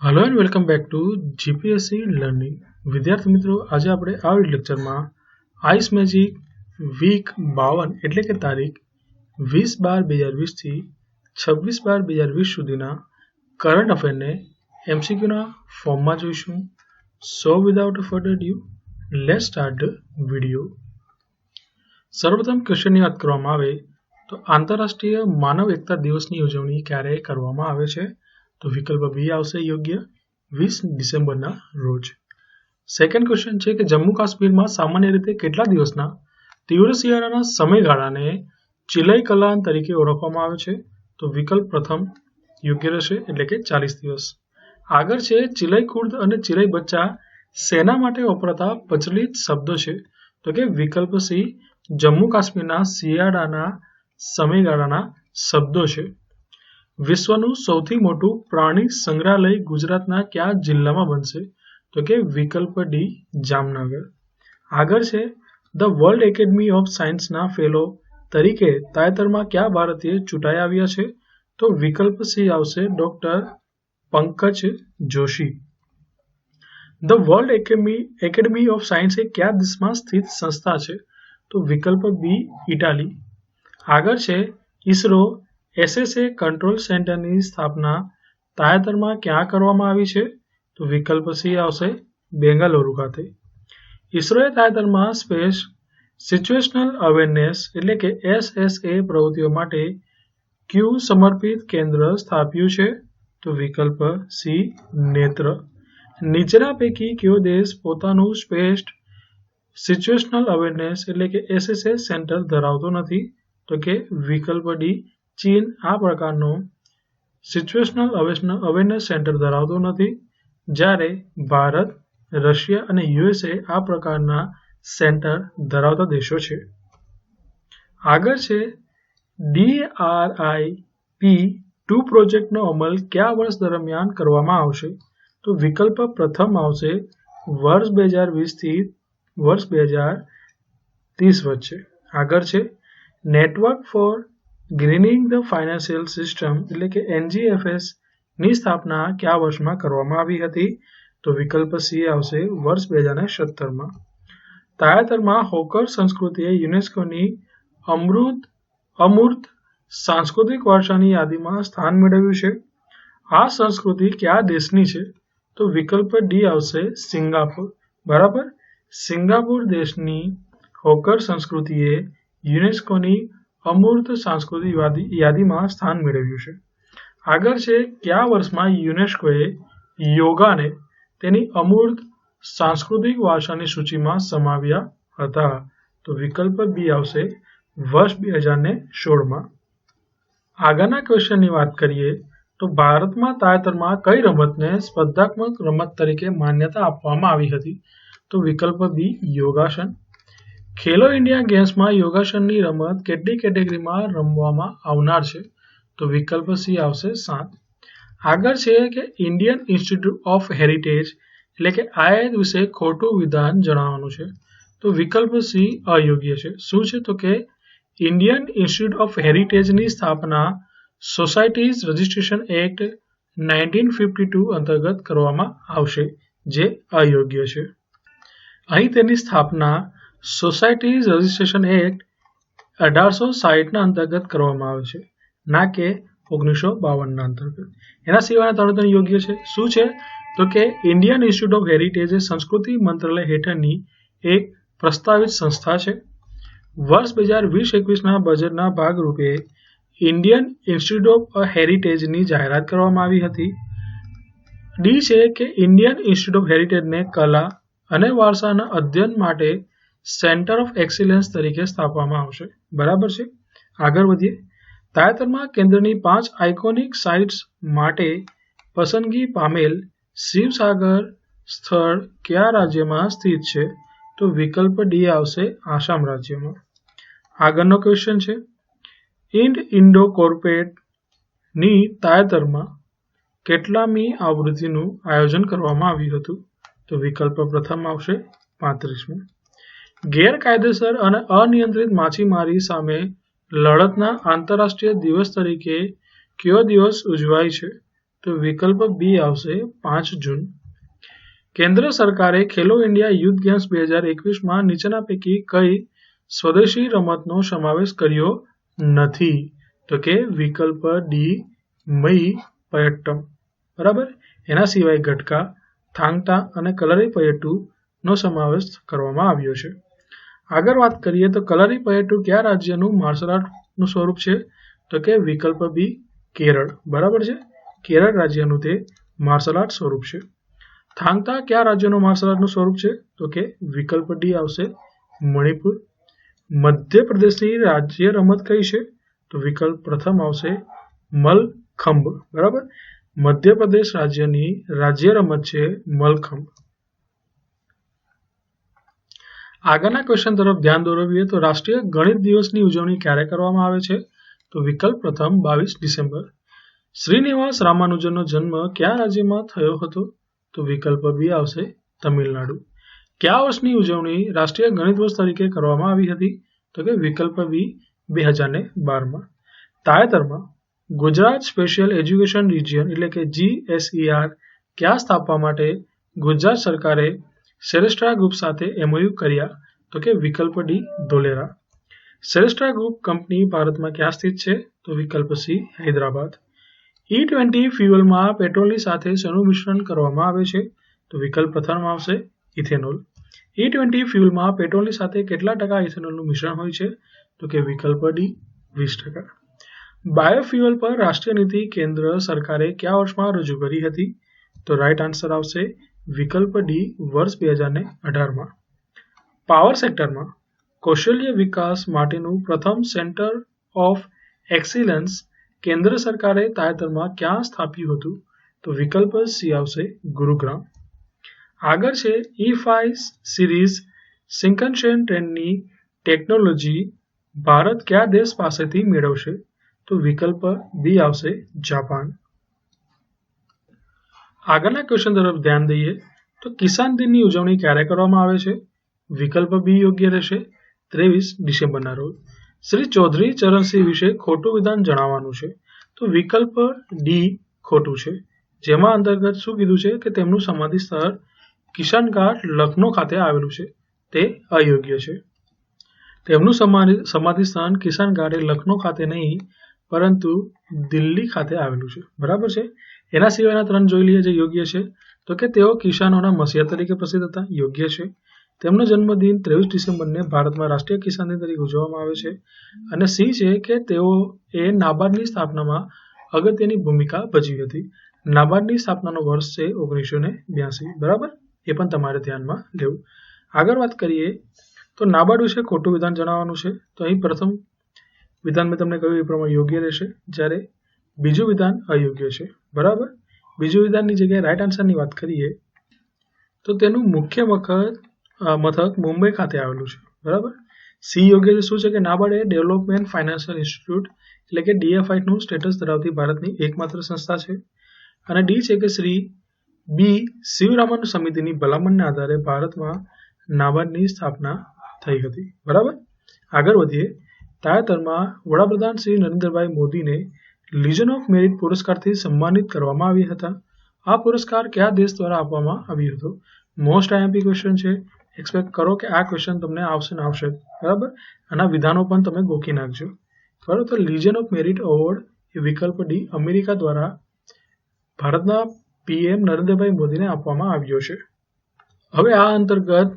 Hello and welcome back to GPSC learning. विद्यार्थी मित्रों, आज આપણે આ લેક્ચરમાં આઈસ મેજિક વીક 52 એટલે કે તારીખ 20/12/2020 થી 26/12/2020 સુધીના કરંટ અફેરને એમસીક્યુના ફોર્મમાં જોઈશું। So without further due let's start the video. સર્વપ્રથમ ક્વેશ્ચનની વાત કરવામાં આવે તો આંતરરાષ્ટ્રીય માનવ એકતા દિવસની ઉજવણી ક્યારે કરવામાં આવે છે? तो विकल्प बी आवशे योग्य 20 डिसेम्बरना रोज। सेकंड क्वेश्चन है कि जम्मू काश्मीर में सामान्य रीते केटला दिवसना तीव्र शियाळाना समयगाळाने चिलई कलान तरीके ओळखवामां आवे छे? तो विकल्प प्रथम योग्य रहेशे एटले के 40 दिवस। आगळ छे चिलई खुर्द अने चिलई बच्चा सेना माटे वपराता प्रचलित शब्दो छे? तो के विकल्प सी जम्मू काश्मीरना शियाळाना समयगाळाना शब्दो छे। विश्वનું સૌથી મોટું પ્રાણી સંગ્રહાલય ગુજરાતના કયા જિલ્લામાં બનશે? તો કે વિકલ્પ ડી જામનગર। આગળ છે ધ વર્લ્ડ એકેડમી ઓફ સાયન્સના ફેલો તરીકે તાજેતરમાં કયા ભારતીય ચૂંટાઈ આવ્યા છે? તો વિકલ્પ સી આવશે doctor Pankaj Joshi. The world academy of science એ કયા દેશમાં સ્થિત સંસ્થા છે? તો વિકલ્પ બી ઇટાલી। આગળ છે ઈસરો एसएसए कंट्रोल सेंटर की स्थापना ताजेतरमां क्या करवामां आवी छे? तो विकल्प सी आवशे बेंगलुरु खाते। इसरोए ताजेतरमां स्पेस सिच्युएशनल अवेरनेस एटले के एसएसए प्रवृत्तिओ माटे क्यू समर्पित केंद्र स्थाप्युं छे? तो विकल्प सी नेत्र। नीचेना पैकी कयो देश पोतानुं स्पेस सिच्युएशनल अवेरनेस एटले के एसएसए सेंटर धरावतो नथी? तो के विकल्प डी चीन आ प्रकारनो सिच्युएशनल अवेरनेस सेंटर धरावतो नथी, ज्यारे भारत, रशिया अने यूएसए आ प्रकारना सेंटर धरावता देशो छे। आगळ छे DRIP-2 प्रोजेक्टनो अमल क्या वर्ष दरमियान करवामां आवशे? तो विकल्प प्रथम आवशे वर्ष 2020 थी वर्ष 2030 वच्चे। आगळ छे network for grinning the financial system एटले के NGFS ની સ્થાપના કયા વર્ષમાં કરવામાં આવી હતી? તો વિકલ્પ સી આવશે વર્ષ 2017 માં। તાજેતરમાં હોકર સંસ્કૃતિએ યુનેસ્કોની અમૂર્ત સાંસ્કૃતિક વારસાની યાદીમાં સ્થાન મેળવ્યું છે। આ સંસ્કૃતિ કયા દેશની છે? તો વિકલ્પ ડી આવશે સિંગાપુર। બરાબર, સિંગાપુર દેશની હોકર સંસ્કૃતિએ યુનેસ્કોની अमूर्त सांस्कृतिक यादी में स्थान मेळव्युं छे। आगळ छे क्या वर्षमां यूनेस्कोए योगाने तेनी अमूर्त सांस्कृतिक वारसानी सूचीमां समाव्या हता? तो विकल्प बी आवशे वर्ष 2016 में। आगळना क्वेश्चननी वात करीए तो भारतमां ताजेतरमां कई रमतने स्पर्धात्मक रमत तरीके मान्यता आपवामां आवी हती? तो विकल्प बी योगासन। खेलो इंडिया गेम्स में योगासन की रमत केटली केटेगरी में रमवामां आवनार छे? तो विकल्प सी आवशे 7। आगळ छे के इंडियन इंस्टीट्यूट ऑफ हेरिटेज एटले के IIH विषे खोटुं विधान जणाववानुं छे? तो विकल्प सी अयोग्य छे। शुं छे? तो के इंडियन इंस्टीट्यूट ऑफ हेरिटेज की स्थापना सोसायटीज रजिस्ट्रेशन एक्ट 1952 अंतर्गत करवामां आवशे, जे अयोग्य छे। अहीं तेनी स्थापना सोसायटीज रजिस्ट्रेशन एक्ट 1860 अंतर्गत करवामां आवे छे, ना के 1952 अंतर्गत। एना सिवाय त्रण योग्य छे। शुं छे? तो के इंडियन इंस्टीट्यूट ऑफ हेरिटेज संस्कृति मंत्रालय हेठळनी एक प्रस्तावित संस्था छे। वर्ष 2020-21 ना बजेटना भागरूपे इंडियन इंस्टीट्यूट ऑफ हेरिटेज नी जाहेरात करवामां आवी हती। डी छे के इंडियन इंस्टीट्यूट ऑफ हेरिटेज ने कला अने वारसाना अध्ययन माटे सेंटर ऑफ एक्सिलन्स तरीके स्थापवामां आवशे। बराबर छे। आगळ वधीए। ताजेतरमां केंद्रनी 5 आइकोनिक साइट्स माटे पसंदगी पामेल शिवसागर स्थळ कया राज्यमां स्थित छे? तो विकल्प डी आवशे आसाम राज्यमां। आगळनो क्वेश्चन छे इंडो कॉर्पोरेट नी ताजेतरमां केटलामी आवृत्तिनुं आयोजन करवामां आव्युं हतुं? तो विकल्प प्रथम आवशे 35में। गैरकायदेसर और अनियंत्रित माछीमारी सामे लड़तना आंतरराष्ट्रीय दिवस तरीके कयो दिवस उजवाय छे? તો વિકલ્પ બી આવશે 5 જૂન. કેન્દ્ર સરકારે ખેલો ઇન્ડિયા યુથ ગેમ્સ 2021માં નીચેના પૈકી કઈ સ્વદેશી રમતનો સમાવેશ કર્યો નથી? તો કે વિકલ્પ ડી મઈ પયટ્ટમ. બરાબર. એના સિવાય ગટકા, થાંગટા અને કલરીપયટ્ટુ નો સમાવેશ કરવામાં આવ્યો છે. આગળ વાત કરીએ તો કલરીપયટ્ટુ કયા રાજ્યનું માર્શલ આર્ટનું સ્વરૂપ છે? તો કે વિકલ્પ બી કેરળ. બરાબર છે. કેરળ રાજ્યનું તે માર્શલ આર્ટ સ્વરૂપ છે. થાંગતા કયા રાજ્યનું માર્શલ આર્ટનું સ્વરૂપ છે? તો કે વિકલ્પ ડી આવશે મણિપુર. મધ્યપ્રદેશની રાજ્ય રમત કઈ છે? તો વિકલ્પ પ્રથમ આવશે મલખંબ. બરાબર. મધ્યપ્રદેશ રાજ્યની રાજ્ય રમત છે મલખંબ. આગળના ક્વેશ્ચન તરફ ધ્યાન દોરવીએ તો રાષ્ટ્રીય ગણિત દિવસની ઉજવણી ક્યારે કરવામાં આવે છે? તો વિકલ્પ પ્રથમ 22 ડિસેમ્બર. શ્રીનિવાસ રામાનુજનનો જન્મ કયા રાજ્યમાં થયો હતો? તો વિકલ્પ બી આવશે તમિલનાડુ. કયા વર્ષની ઉજવણી રાષ્ટ્રીય ગણિત દિવસ તરીકે કરવામાં આવી હતી? તો કે વિકલ્પ બી 2012માં. તાજેતરમાં ગુજરાત સ્પેશિયલ એજ્યુકેશન રિજિયન એટલે કે GSER ક્યાં સ્થાપવા માટે ગુજરાત સરકારે સેરેસ્ટ્રા ગ્રુપ સાથે MOU કર્યા? તો કે વિકલ્પ ડી ધોલેરા. સેરેસ્ટ્રા ગ્રુપ કંપની ભારતમાં ક્યાં સ્થિત છે? તો વિકલ્પ સી હૈદરાબાદ. E20 ફ્યુઅલમાં પેટ્રોલની સાથે શેનું મિશ્રણ કરવામાં આવે છે? તો વિકલ્પ પ્રથમ આવશે ઇથેનોલ. E20 ફ્યુઅલમાં પેટ્રોલની સાથે કેટલા ટકા ઇથેનોલનું મિશ્રણ હોય છે? તો કે વિકલ્પ ડી 20%. બાયોફ્યુઅલ પર રાષ્ટ્રીય નીતિ કેન્દ્ર સરકારે કયા વર્ષમાં રજૂ કરી હતી? તો રાઈટ આન્સર આવશે વિકલ્પ ડી વર્ષ 2018માં. પાવર સેક્ટરમાં કૌશલ્ય વિકાસ માટેનું પ્રથમ સેન્ટર ઓફ એક્સિલન્સ કેન્દ્ર સરકારે તાજેતરમાં ક્યાં સ્થાપ્યું હતું? તો વિકલ્પ સી આવશે ગુરુગ્રામ. આગળ છે E5 સિરીઝ સિંકનશેન ટ્રેનની ટેકનોલોજી ભારત કયા દેશ પાસેથી મેળવશે? તો વિકલ્પ બી આવશે જાપાન. આગળના ક્વેશ્ચન તરફ ધ્યાન દઈએ તો કિસાન દિનની ઉજવણી ક્યારે કરવામાં આવે છે? વિકલ્પ બી યોગ્ય રહેશે 23 ડિસેમ્બરના રોજ. શ્રી ચૌધરી ચરણસિંહ વિશે ખોટું વિધાન જણાવવાનું છે. તો વિકલ્પ ડી ખોટું છે. જેમાં અંતર્ગત શું કીધું છે કે તેમનું સમાધિ સ્થળ કિસાન ઘાટ લખનૌ ખાતે આવેલું છે. તે અયોગ્ય છે. તેમનું સમાધિ સ્થાન કિસાન ઘાટ એ લખનૌ ખાતે નહીં પરંતુ દિલ્હી ખાતે આવેલું છે. બરાબર છે. એના સિવાયના 3 જોઈ લઈએ જે યોગ્ય છે. તો કે તેઓ કિસાનોના મસીહા તરીકે પ્રસિદ્ધ હતા. યોગ્ય છે. તેમનો જન્મદિન 23 ડિસેમ્બરને ભારતમાં રાષ્ટ્રીય કિસાન દિન તરીકે ઉજવવામાં આવે છે. અને સી છે કે તેઓએ નાબાર્ડની સ્થાપનામાં અગત્યની ભૂમિકા ભજવી હતી. નાબાર્ડની સ્થાપનાનો વર્ષ છે 1982. બરાબર. એ પણ તમારે ધ્યાનમાં લેવું. આગળ વાત કરીએ તો નાબાર્ડ વિશે ખોટું વિધાન જણાવવાનું છે. તો અહીં પ્રથમ વિધાન મેં તમને કહ્યું એ પ્રમાણે યોગ્ય રહેશે, જ્યારે બીજું વિધાન અયોગ્ય છે. બરાબર. બીજું વિધાનની જગ્યાએ રાઈટ આન્સરની વાત કરીએ તો તેનું મુખ્ય મથક મુંબઈ ખાતે આવેલું છે. બરાબર. સી યોગ્ય શું છે કે નાબાર્ડ એ ડેવલપમેન્ટ ફાઇનાન્શિયલ ઇન્સ્ટિટ્યૂટ એટલે કે DFI નું સ્ટેટસ ધરાવતી ભારતની એકમાત્ર સંસ્થા છે. અને ડી છે કે શ્રી બી શિવરામન સમિતિની ભલામણના આધારે ભારતમાં નાબાર્ડની સ્થાપના થઈ હતી. બરાબર. આગળ વધીએ. તાજેતરમાં વડાપ્રધાન શ્રી નરેન્દ્રભાઈ મોદીને લીજન ઓફ મેરિટ પુરસ્કારથી સન્માનિત કરવામાં આવ્યા હતા. આ પુરસ્કાર કયા દેશ દ્વારા આપવામાં આવ્યો હતો? મોસ્ટ IMP ક્વેશ્ચન છે. એક્સપેક્ટ કરો કે આ ક્વેશ્ચન તમને આવશે ને આવશે. બરાબર. આના વિધાનો પણ તમે ગોખી નાખજો. બરાબર. તો લીજન ઓફ મેરિટ એવોર્ડ એ વિકલ્પ ડી અમેરિકા દ્વારા ભારતના PM નરેન્દ્રભાઈ મોદીને આપવામાં આવ્યો છે. હવે આ અંતર્ગત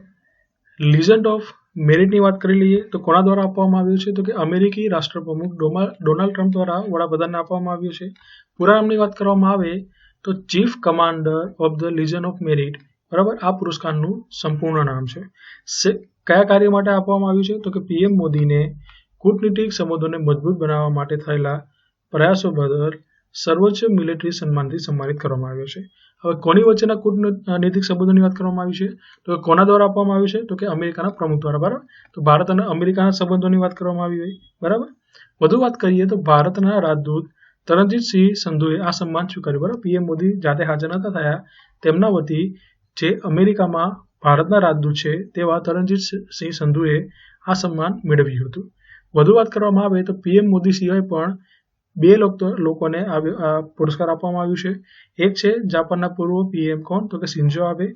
લીજન ઓફ મેરિટની વાત કરી લઈએ તો કોના દ્વારા આપવામાં આવ્યું છે? તો કે અમેરિકી રાષ્ટ્રપ્રમુખ ડોનાલ્ડ ટ્રમ્પ દ્વારા વડાપ્રધાનને આપવામાં આવ્યું છે. પૂરા નામની વાત કરવામાં આવે તો chief commander of the legion of merit. બરાબર. આ પુરસ્કારનું સંપૂર્ણ નામ છે. કયા કાર્ય માટે આપવામાં આવ્યું છે? તો કે PM મોદીને કૂટનીતિક સંબંધોને મજબૂત બનાવવા માટે થયેલા પ્રયાસો બદલ સર્વોચ્ચ મિલિટરી સન્માનથી સન્માનિત કરવામાં આવ્યો છે. હવે કોની વચ્ચેના કૂટનૈતિક સંબંધોની વાત કરવામાં આવી છે? તો કોના દ્વારા આપવામાં આવ્યું છે? તો કે અમેરિકાના પ્રમુખ દ્વારા. બરાબર. તો ભારત અને અમેરિકાના સંબંધોની વાત કરવામાં આવી હોય. બરાબર. વધુ વાત કરીએ તો ભારતના રાજદૂત તરણજીતસિંહ સંધુએ આ સન્માન સ્વીકાર્યું. બરાબર. PM મોદી જાતે હાજર નતા થયા, તેમના વતી જે અમેરિકામાં ભારતના રાજદૂત છે તેવા તરણજીતસિંહ સંધુએ આ સન્માન મેળવ્યું હતું. વધુ વાત કરવામાં આવે તો PM મોદી સિવાય પણ બે લોકોને આ પુરસ્કાર આપવામાં આવ્યું છે. એક છે જાપાનના પૂર્વ પીએમ કોણ, તો કે શિન્ઝો આબે,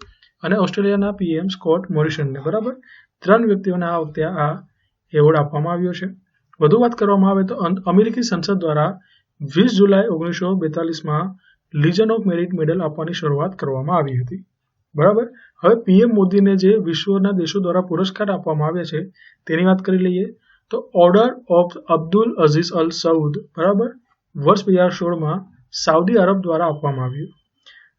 અને ઓસ્ટ્રેલિયાના પીએમ સ્કોટ મોરિસનને. બરાબર, 3 વ્યક્તિઓને આ વખતે આ એવોર્ડ આપવામાં આવ્યો છે. વધુ વાત કરવામાં આવે તો અમેરિકી સંસદ દ્વારા 20 જુલાઈ 1942માં લીજન ઓફ મેરિટ મેડલ આપવાની શરૂઆત કરવામાં આવી હતી. બરાબર, હવે પીએમ મોદીને જે વિશ્વના દેશો દ્વારા પુરસ્કાર આપવામાં આવ્યા છે તેની વાત કરી લઈએ. તો order of Abdul Aziz Al Saud, બરાબર, વર્ષ 2016માં સાઉદી અરબ દ્વારા આપવામાં આવ્યું.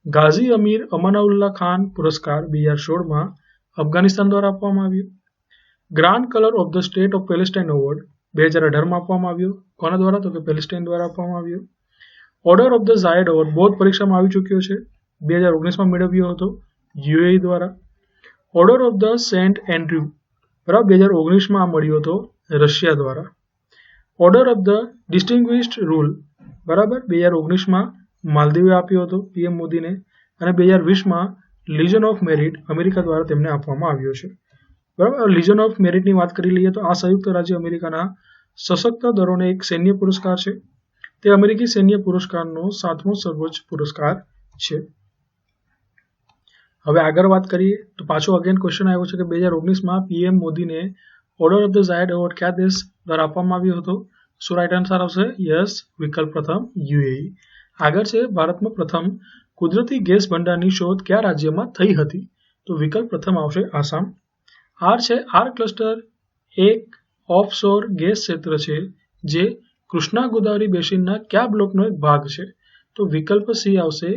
ગાઝી અમીર અમાનઉલ્લાહ ખાન પુરસ્કાર 2016માં અફઘાનિસ્તાન દ્વારા આપવામાં આવ્યું. Grand collar of the state of Palestine award 2018માં આપવામાં આવ્યો. કોના દ્વારા, તો કે પેલેસ્ટાઇન દ્વારા આપવામાં આવ્યો. ઓર્ડર ઓફ ધ ઝાયડ એવોર્ડ બોધ પરીક્ષામાં આવી ચૂક્યો છે, 2019માં મેળવ્યો હતો યુએઈ દ્વારા. Order of the saint Andrew, બરાબર, 2019માં મળ્યો હતો રશિયા દ્વારા. Order of the distinguished rule, બરાબર, 2019માં માલદીવે આપ્યો હતો પીએમ મોદીને, અને 2020માં લીજન ઓફ મેરિટ અમેરિકા દ્વારા તેમને આપવામાં આવ્યો છે. બરાબર, લીજન ઓફ મેરિટની વાત કરી લઈએ તો આ સંયુક્ત રાજ્ય અમેરિકાના સશસ્ત્ર દળોને એક સૈન્ય પુરસ્કાર છે. તે અમેરિકી સૈન્ય પુરસ્કારનો 7મો સર્વોચ્ચ પુરસ્કાર છે. હવે આગળ વાત કરીએ તો પાછો અગેન ક્વેશ્ચન આવ્યો છે કે 2019માં પીએમ મોદીને ઓર્ડર ઓફ ધ ઝાયડ એવોર્ડ કયા દેશ દ્વારા આપવામાં આવ્યો હતો? શું રાઈટ આન્સર આવશે? યસ, વિકલ્પ પ્રથમ યુએઈ. આગળ છે ભારતમાં પ્રથમ કુદરતી ગેસ ભંડારની શોધ કયા રાજ્યમાં થઈ હતી? તો વિકલ્પ પ્રથમ આવશે આસામ. આર છે આર ક્લસ્ટર એક ઓફશોર ગેસ ક્ષેત્ર છે જે કૃષ્ણા ગોદાવરી બેસિનના કયા બ્લોકનો એક ભાગ છે? તો વિકલ્પ સી આવશે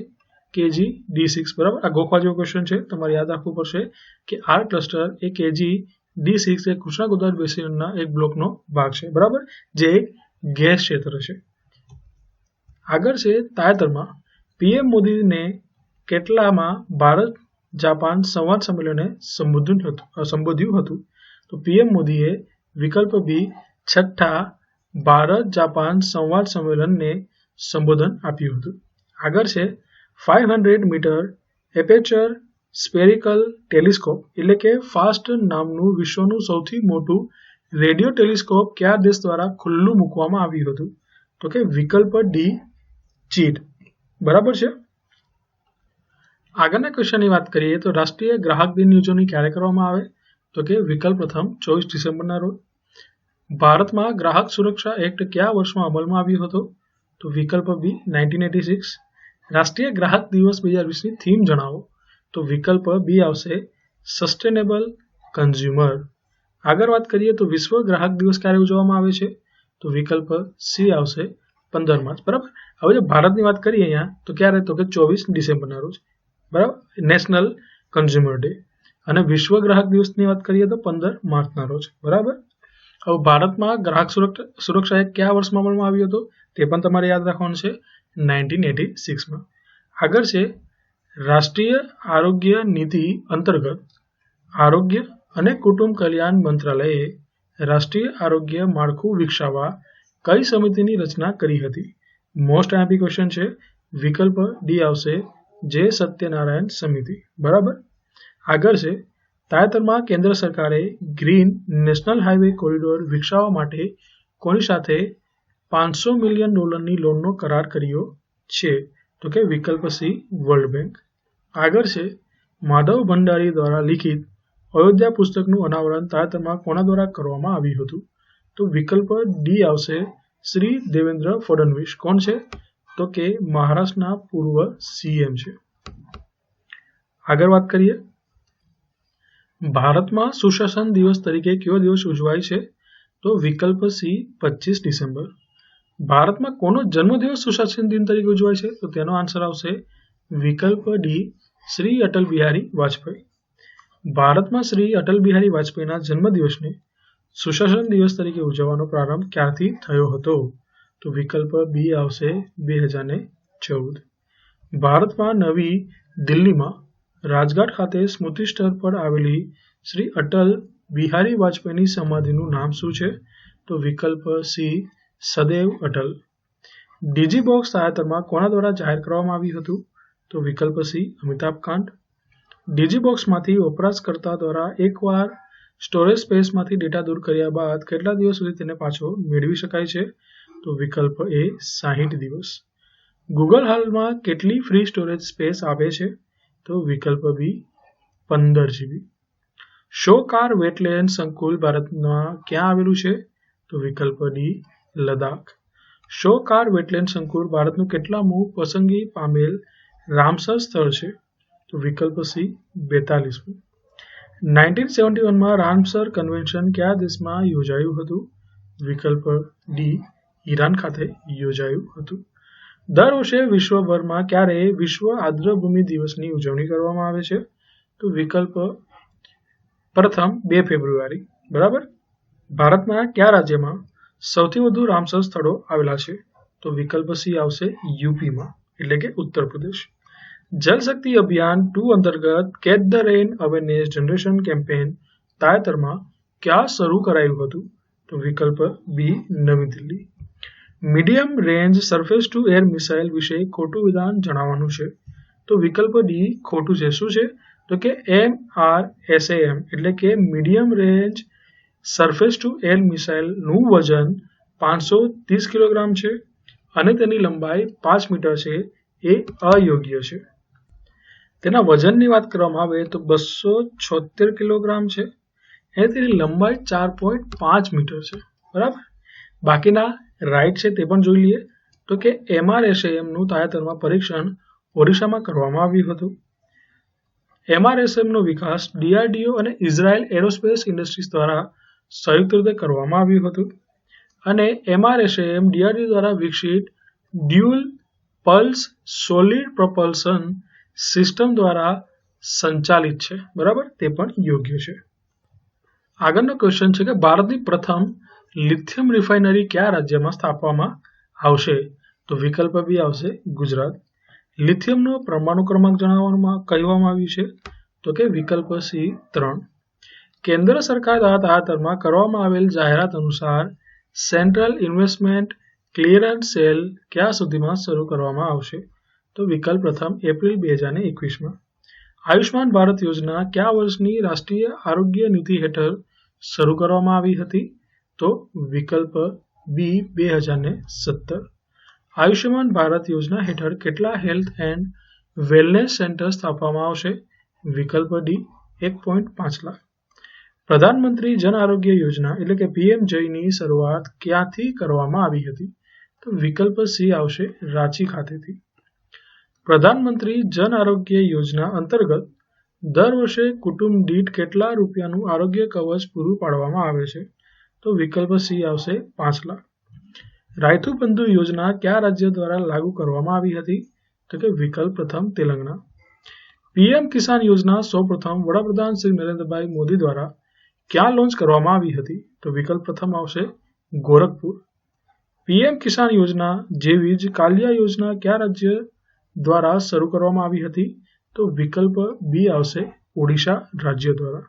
KG-D6. બરાબર, આ ગોખવા જેવો ક્વેશ્ચન છે, તમારે યાદ રાખવું પડશે કે આર ક્લસ્ટર એ KG-D6 એ કૃષ્ણા ગોદાવરી બેસિનના એક બ્લોકનો ભાગ છે. બરાબર, જે એક ગેસ ક્ષેત્ર છે. આગળ છે તાજેતરમાં પીએમ મોદીને કેટલામાં ભારત જાપાન સંવાદ સંમેલને સંબોધ્યું હતું? તો પીએમ મોદીએ વિકલ્પ બી 6થા ભારત જાપાન સંવાદ સંમેલનને સંબોધન આપ્યું હતું. આગળ છે 500 મીટર એપેચર સ્પેરિકલ ટેલિસ્કોપ એટલે કે ફાસ્ટ નામનું વિશ્વનું સૌથી મોટું રેડિયો ટેલિસ્કોપ કયા દેશ દ્વારા ખુલ્લું મૂકવામાં આવ્યું હતું? તો કે વિકલ્પ ડી ચીન. બરાબર છે. આગળના ક્વેશ્ચનની વાત કરીએ તો રાષ્ટ્રીય ગ્રાહક દિનની ઉજવણી ક્યારે કરવામાં આવે? તો કે વિકલ્પ પ્રથમ 24 ડિસેમ્બરના રોજ. ભારતમાં ગ્રાહક સુરક્ષા એક્ટ કયા વર્ષમાં અમલમાં આવ્યો હતો? તો વિકલ્પ બી 1986. રાષ્ટ્રીય ગ્રાહક દિવસ 2020ની થીમ જણાવો. તો વિકલ્પ બી આવશે સસ્ટેનેબલ કન્ઝ્યુમર. આગળ વાત કરીએ તો વિશ્વ ગ્રાહક દિવસ ક્યારે ઉજવવામાં આવે છે? તો વિકલ્પ સી આવશે 15 માર્ચ. બરાબર, હવે જો ભારતની વાત કરીએ અહીંયા તો ક્યારે, તો કે 24 ડિસેમ્બરના રોજ. બરાબર, નેશનલ કન્ઝ્યુમર ડે. અને વિશ્વ ગ્રાહક દિવસની વાત કરીએ તો 15 માર્ચના રોજ. બરાબર, હવે ભારતમાં ગ્રાહક સુરક્ષા એક્ટ કયા વર્ષમાં અમલમાં આવ્યો હતો તે પણ તમારે યાદ રાખવાનું છે, 1986માં. આગળ છે રાષ્ટ્રીય આરોગ્ય નીતિ અંતર્ગત આરોગ્ય અને કુટુંબ કલ્યાણ મંત્રાલયે રાષ્ટ્રીય આરોગ્ય માળખું વિકસાવવા કઈ સમિતિની રચના કરી હતી? મોસ્ટ આઈએમપી ક્વેશ્ચન છે. વિકલ્પ ડી આવશે જે સત્યનારાયણ સમિતિ. બરાબર, આગળ છે તાજેતરમાં કેન્દ્ર સરકારે ગ્રીન નેશનલ હાઈવે કોરિડોર વિકસાવવા માટે કોની સાથે $500 મિલિયન લોનનો કરાર કર્યો છે? તો કે વિકલ્પ સી વર્લ્ડ બેંક. આગળ છે માધવ ભંડારી દ્વારા લિખિત અયોધ્યા પુસ્તકનું અનાવરણ તાજેતરમાં કોના દ્વારા કરવામાં આવ્યું હતું? તો વિકલ્પ ડી આવશે શ્રી દેવેન્દ્ર ફડણવીસ. કોણ છે? તો કે મહારાષ્ટ્રના પૂર્વ સીએમ છે. આગળ વાત કરીએ ભારતમાં સુશાસન દિવસ તરીકે કયો દિવસ ઉજવાય છે? તો વિકલ્પ સી 25 ડિસેમ્બર. ભારતમાં કોનો જન્મદિવસ સુશાસન દિન તરીકે ઉજવાય છે? તો તેનો આન્સર આવશે વિકલ્પ ડી શ્રી અટલ બિહારી વાજપેયી. ભારતમાં શ્રી અટલ બિહારી વાજપેયીના જન્મદિવસને સુશાસન દિવસ તરીકે ઉજવવાનો પ્રારંભ ક્યારથી થયો હતો? તો વિકલ્પ બી આવશે 2014. ભારતમાં નવી દિલ્હીમાં રાજઘાટ ખાતે સ્મૃતિ સ્થળ પર આવેલી શ્રી અટલ બિહારી વાજપેયીની સમાધિનું નામ શું છે? તો વિકલ્પ સી સદૈવ અટલ. ડિજીબોક્સ તાજેતરમાં કોના દ્વારા જાહેર કરવામાં આવ્યું હતું? તો વિકલ્પ સી અમિતાભ કાંત. ડિજીબોક્સમાંથી વપરાશકર્તા દ્વારા એકવાર સ્ટોરેજ સ્પેસમાંથી ડેટા દૂર કર્યા બાદ કેટલા દિવસ સુધી તેને પાછો મેળવી શકાય છે? તો વિકલ્પ એ 60 દિવસ. ગૂગલ હાલમાં કેટલી ફ્રી સ્ટોરેજ સ્પેસ આપે છે? તો વિકલ્પ બી 15 GB. શો કાર વેટલેન્ડ સંકુલ ભારતમાં ક્યાં આવેલું છે? તો વિકલ્પ D Ladakh. Show car wetland સંકુલ ભારતનું કેટલામું પસંદગી પામેલ રામસર સ્થળ છે? તો વિકલ્પ સી 42મું. 1971માં રામસર કન્વેન્શન કયા દેશમાં યોજાયું હતું? વિકલ્પ ડી ઈરાન ખાતે યોજાયું હતું. દર વર્ષે વિશ્વભરમાં ક્યારે વિશ્વ આર્દ્રભૂમિ દિવસની ઉજવણી કરવામાં આવે છે? તો વિકલ્પ પ્રથમ 2 ફેબ્રુઆરી. બરાબર. ભારતના કયા રાજ્યમાં સૌથી વધુ રામસર સ્થળો આવેલા છે? તો વિકલ્પ સી આવશે યુપીમાં, એટલે કે ઉત્તર પ્રદેશ. જલ શક્તિ અભિયાન 2 અંતર્ગત catch the rain awareness generation campaign તાજેતરમાં ક્યાં શરૂ કરાયું હતું? તો વિકલ્પ બી નવી Delhi. Medium range surface to air missile વિશે ખોટું વિધાન જણાવવાનું છે? તો વિકલ્પ ડી ખોટું છે. શું છે? તો કે MRSAM એટલે કે medium range surface to air મિસાઇલનું વજન 530 કિલોગ્રામ છે અને તેની લંબાઈ 5 મીટર છે એ અયોગ્ય છે. તેના વજનની વાત કરવામાં આવે તો 276 કિલોગ્રામ છે અને તેની લંબાઈ 4.5 મીટર છે. બરાબર. બાકીના રાઈટ છે તે પણ જોઈ લઈએ. તો કે MRSAMનું તાજેતરમાં પરીક્ષણ ઓડિશામાં કરવામાં આવ્યું હતું. MRSAMનો વિકાસ DRDO અને ઇઝરાયલ એરોસ્પેસ ઇન્ડસ્ટ્રીઝ દ્વારા સંયુક્ત રીતે કરવામાં આવ્યું હતું અને MRSAM DRDO દ્વારા વિકસિત dual pulse solid propulsion system દ્વારા સંચાલિત છે. બરાબર. તે પણ યોગ્ય છે. આગળનો ક્વેશ્ચન છે કે ભારતની પ્રથમ લિથિયમ રિફાઇનરી કયા રાજ્યમાં સ્થાપવામાં આવશે? તો વિકલ્પ બી આવશે ગુજરાત. લિથિયમનો પરમાણુ ક્રમાંક કહેવામાં આવ્યું છે? તો કે વિકલ્પ સી 3. કેન્દ્ર સરકાર દ્વારા તાજેતરમાં કરવામાં આવેલ જાહેરાત અનુસાર સેન્ટ્રલ ઇન્વેસ્ટમેન્ટ ક્લિયરન્સ સેલ ક્યાં સુધીમાં શરૂ કરવામાં આવશે? તો વિકલ્પ પ્રથમ એપ્રિલ 2021માં. આયુષ્માન ભારત યોજના કયા વર્ષની રાષ્ટ્રીય આરોગ્ય નીતિ હેઠળ શરૂ કરવામાં આવી હતી? તો વિકલ્પ બી 2017. આયુષ્યમાન ભારત યોજના હેઠળ કેટલા હેલ્થ એન્ડ વેલનેસ સેન્ટર સ્થાપવામાં આવશે? વિકલ્પ ડી 1.5 લાખ. પ્રધાનમંત્રી જન આરોગ્ય યોજના એટલે કે PMJની શરૂઆત ક્યાંથી કરવામાં આવી હતી? તો વિકલ્પ સી આવશે રાંચી ખાતેથી. પ્રધાનમંત્રી જન આરોગ્ય યોજના અંતર્ગત દર વર્ષે કુટુંબ દીઠ કેટલા રૂપિયાનું આરોગ્ય કવચ પૂરું પાડવામાં આવે છે? તો વિકલ્પ સી આવશે 5 લાખ. રાયતુ બંધુ યોજના કયા રાજ્ય દ્વારા લાગુ કરવામાં આવી હતી? તો કે વિકલ્પ પ્રથમ તેલંગાણા. PM કિસાન યોજના સૌપ્રથમ વડાપ્રધાન શ્રી નરેન્દ્રભાઈ મોદી દ્વારા ક્યાં લોન્ચ કરવામાં આવી હતી? તો વિકલ્પ પ્રથમ આવશે ગોરખપુર. PM કિસાન યોજના જેવી જ કાલિયા યોજના કયા રાજ્ય દ્વારા શરૂ કરવામાં આવી હતી? તો વિકલ્પ બી આવશે ઓડિશા રાજ્ય દ્વારા.